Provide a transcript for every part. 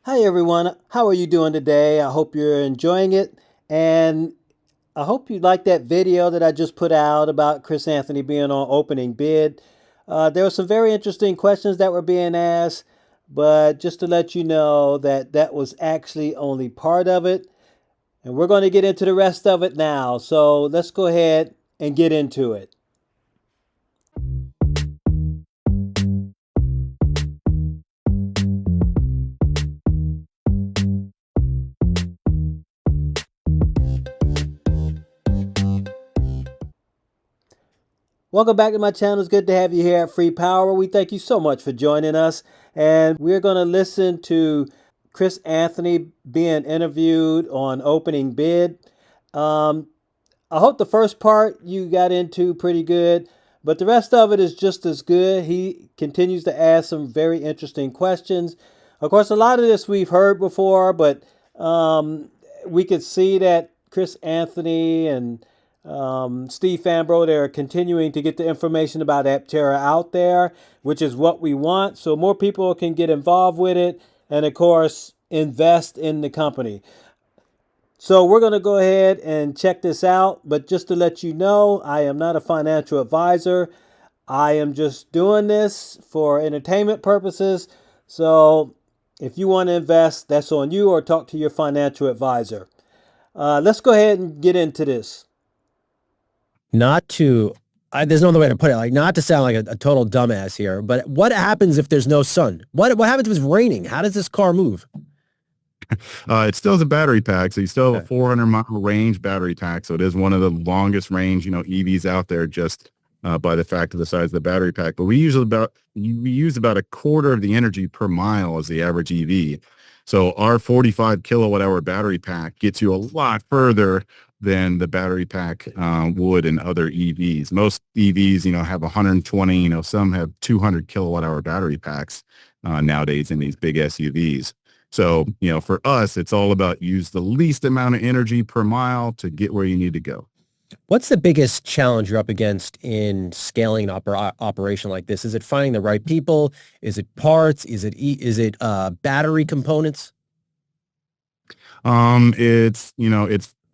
Hi everyone, how are you doing today? I hope you're enjoying it, and I hope you like that video that I just put out about Chris Anthony being on opening bid. There were some very interesting questions that were being asked, but just to let you know that that was actually only part of it, and we're going to get into the rest of it now. So let's go ahead and get into it. Welcome back to my channel. It's good to have you here at Free Power. We thank you so much for joining us. And we're going to listen to Chris Anthony being interviewed on opening bid. Um, I hope the first part you got into pretty good, but the rest of it is just as good. He continues to ask some very interesting questions. Of course, a lot of this we've heard before, but we could see that Chris Anthony and Steve Fambro, they're continuing to get the information about Aptera out there, which is what we want, so more people can get involved with it and, of course, invest in the company. So we're going to go ahead and check this out. But just to let you know, I am not a financial advisor. I am just doing this for entertainment purposes. So if you want to invest, that's on you, or talk to your financial advisor. Let's go ahead and get into this. Not to, there's no other way to put it. Like, not to sound like a total dumbass here, but what happens if there's no sun? What happens if it's raining? How does this car move? It still has a battery pack, so you still have a Okay. 400-mile range battery pack. So it is one of the longest range, EVs out there, just by the fact of the size of the battery pack. But we use about a quarter of the energy per mile as the average EV. So our 45 kilowatt hour battery pack gets you a lot further than the battery pack would in other EVs. Most EVs, have 120. Some have 200 kilowatt hour battery packs nowadays in these big SUVs. So, for us, it's all about use the least amount of energy per mile to get where you need to go. What's the biggest challenge you're up against in scaling an operation like this? Is it finding the right people? Is it parts? Is it battery components? It's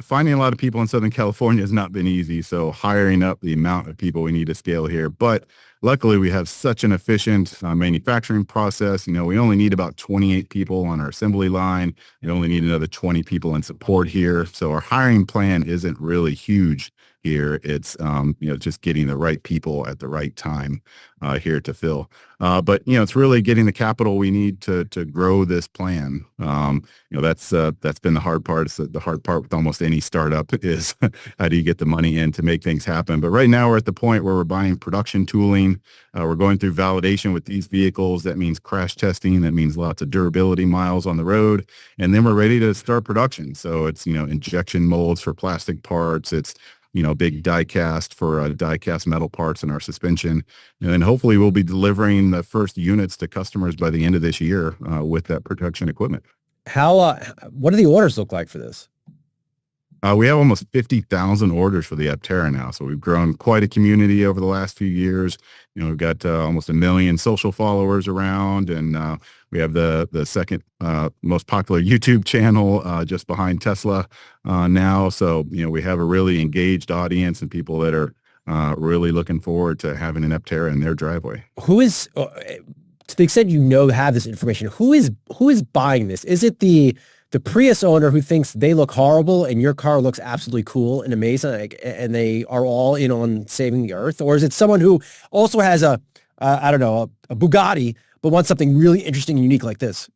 finding a lot of people in Southern California has not been easy. So hiring up the amount of people we need to scale here. But luckily, we have such an efficient manufacturing process. We only need about 28 people on our assembly line. We only need another 20 people in support here. So our hiring plan isn't really huge here. It's, just getting the right people at the right time here to fill. But it's really getting the capital we need to grow this plan. That's been the hard part. It's the hard part with almost any startup is how do you get the money in to make things happen. But right now we're at the point where we're buying production tooling. We're going through validation with these vehicles. That means crash testing. That means lots of durability miles on the road. And then we're ready to start production. So it's, injection molds for plastic parts. It's big die cast for die cast metal parts in our suspension. And then hopefully we'll be delivering the first units to customers by the end of this year with that production equipment. What do the orders look like for this? We have almost 50,000 orders for the Aptera now. So we've grown quite a community over the last few years. We've got almost 1 million social followers around, and we have the second most popular YouTube channel just behind Tesla now. So, we have a really engaged audience and people that are really looking forward to having an Aptera in their driveway. Who is, to the extent have this information, who is buying this? Is it the Prius owner who thinks they look horrible and your car looks absolutely cool and amazing, like, and they are all in on saving the earth? Or is it someone who also has I don't know, a Bugatti, but wants something really interesting and unique like this?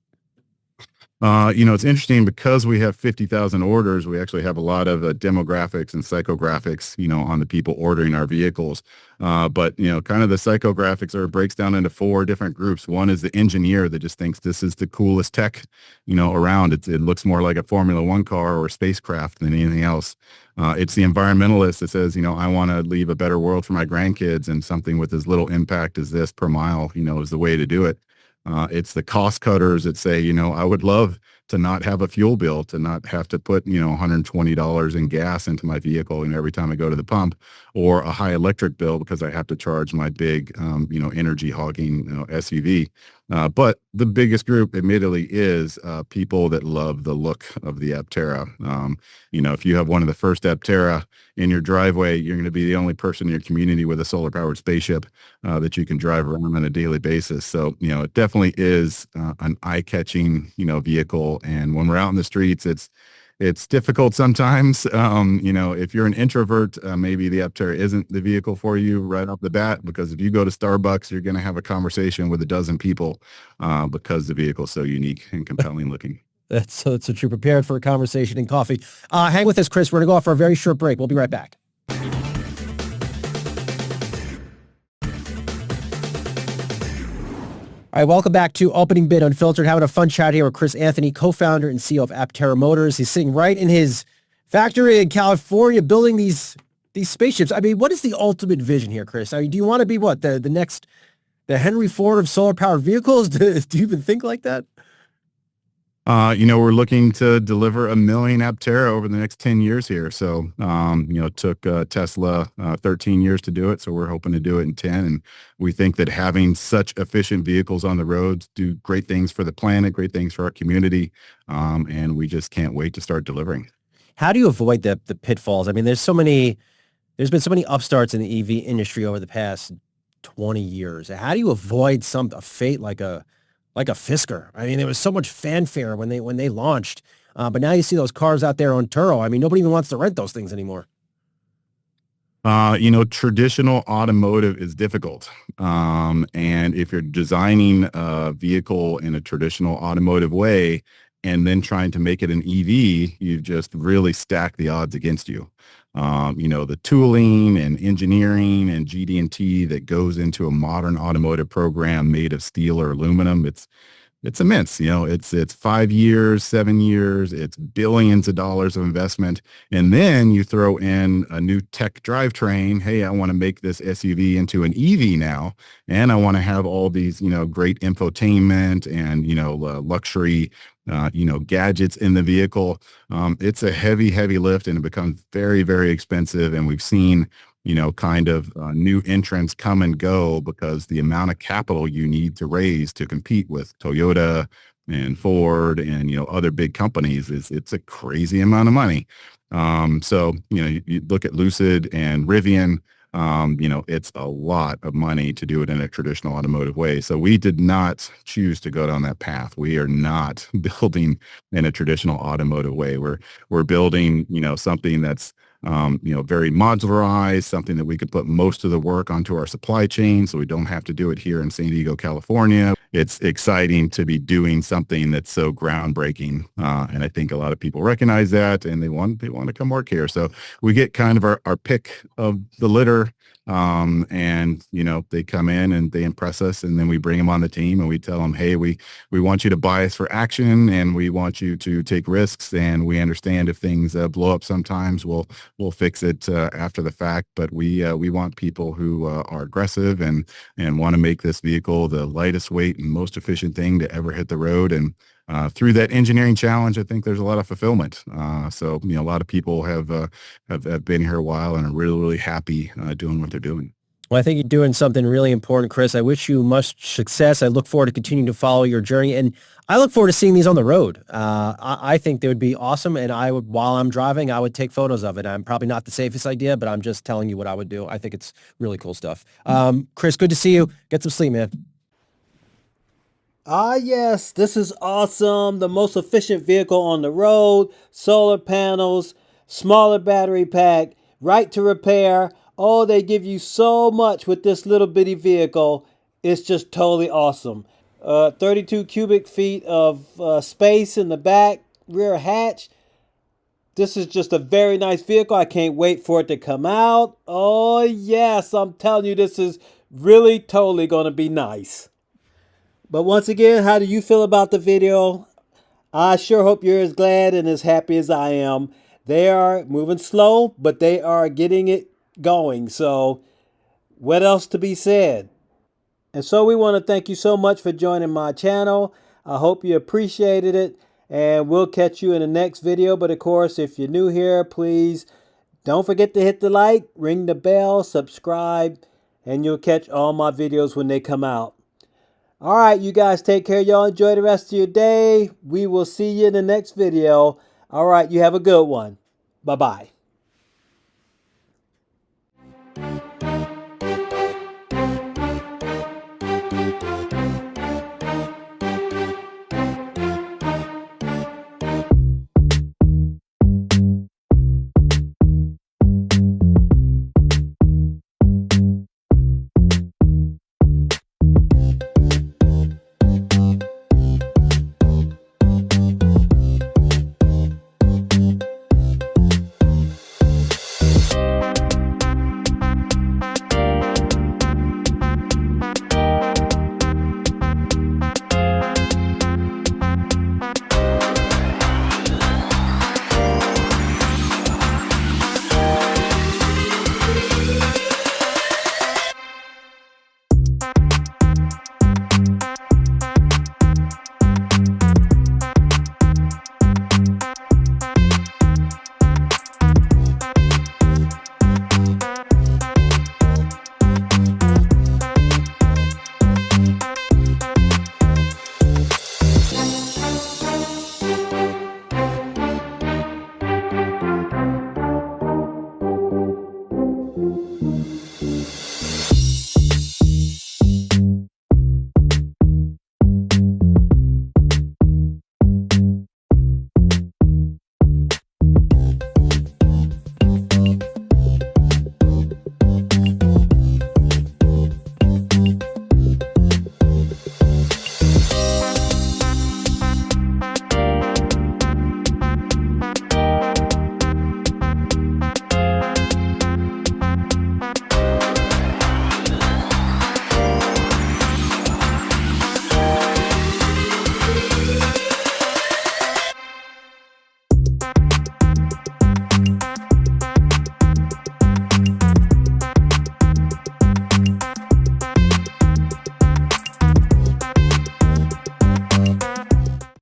It's interesting because we have 50,000 orders. We actually have a lot of demographics and psychographics, on the people ordering our vehicles. But kind of the psychographics breaks down into 4 different groups. One is the engineer that just thinks this is the coolest tech, around. It looks more like a Formula One car or a spacecraft than anything else. It's the environmentalist that says, I want to leave a better world for my grandkids, and something with as little impact as this per mile, is the way to do it. It's the cost cutters that say, I would love to not have a fuel bill, to not have to put, $120 in gas into my vehicle, every time I go to the pump, or a high electric bill because I have to charge my big, energy hogging, SUV. But the biggest group, admittedly, is people that love the look of the Aptera. If you have one of the first Aptera in your driveway, you're going to be the only person in your community with a solar-powered spaceship that you can drive around on a daily basis. So, it definitely is an eye-catching, vehicle. And when we're out in the streets, it's difficult sometimes. If you're an introvert, maybe the Aptera isn't the vehicle for you right off the bat, because if you go to Starbucks, you're going to have a conversation with a dozen people because the vehicle is so unique and compelling looking. That's so true. Prepared for a conversation and coffee. Hang with us, Chris. We're going to go off for a very short break. We'll be right back. All right, welcome back to Opening Bid Unfiltered. Having a fun chat here with Chris Anthony, co-founder and CEO of Aptera Motors. He's sitting right in his factory in California building these spaceships. I mean, what is the ultimate vision here, Chris? I mean, do you want to be the Henry Ford of solar-powered vehicles? Do you even think like that? We're looking to deliver 1 million Aptera over the next 10 years here. So, it took Tesla 13 years to do it. So we're hoping to do it in 10. And we think that having such efficient vehicles on the roads do great things for the planet, great things for our community. And we just can't wait to start delivering. How do you avoid the pitfalls? I mean, there's been so many upstarts in the EV industry over the past 20 years. How do you avoid a fate like a Fisker? I mean, there was so much fanfare when they launched, but now you see those cars out there on Turo. I mean, nobody even wants to rent those things anymore. Traditional automotive is difficult. And if you're designing a vehicle in a traditional automotive way and then trying to make it an EV, you've just really stacked the odds against you. The tooling and engineering and GD&T that goes into a modern automotive program made of steel or aluminum, it's immense. It's 5 years, 7 years, it's billions of dollars of investment. And then you throw in a new tech drivetrain. Hey, I want to make this SUV into an EV now. And I want to have all these, great infotainment and, luxury, gadgets in the vehicle. It's a heavy, heavy lift, and it becomes very, very expensive. And we've seen, new entrants come and go because the amount of capital you need to raise to compete with Toyota and Ford and, other big companies it's a crazy amount of money. So, you look at Lucid and Rivian, it's a lot of money to do it in a traditional automotive way. So we did not choose to go down that path. We are not building in a traditional automotive way. We're building, something that's very modularized, something that we could put most of the work onto our supply chain so we don't have to do it here in San Diego, California. It's exciting to be doing something that's so groundbreaking. And I think a lot of people recognize that and they want to come work here. So we get kind of our pick of the litter. And they come in and they impress us, and then we bring them on the team and we tell them, hey, we want you to buy us for action, and we want you to take risks, and we understand if things blow up sometimes, we'll fix it after the fact. But we want people who are aggressive and want to make this vehicle the lightest weight and most efficient thing to ever hit the road. And through that engineering challenge, I think there's a lot of fulfillment. So a lot of people have been here a while and are really, really happy doing what they're doing. Well, I think you're doing something really important, Chris. I wish you much success. I look forward to continuing to follow your journey, and I look forward to seeing these on the road. I think they would be awesome, and while I'm driving, I would take photos of it. I'm probably not the safest idea, but I'm just telling you what I would do. I think it's really cool stuff. Chris, good to see you. Get some sleep, man. Yes, this is awesome. The most efficient vehicle on the road, solar panels, smaller battery pack, right to repair. Oh, they give you so much with this little bitty vehicle. It's just totally awesome. 32 cubic feet of space in the back, rear hatch. This is just a very nice vehicle. I can't wait for it to come out. Oh, yes, I'm telling you, this is really totally going to be nice. But once again, how do you feel about the video? I sure hope you're as glad and as happy as I am. They are moving slow, but they are getting it going. So what else to be said? And so we want to thank you so much for joining my channel. I hope you appreciated it, and we'll catch you in the next video. But of course, if you're new here, please don't forget to hit the like, ring the bell, subscribe, and you'll catch all my videos when they come out. All right, you guys take care. Y'all enjoy the rest of your day. We will see you in the next video. All right, you have a good one. Bye-bye.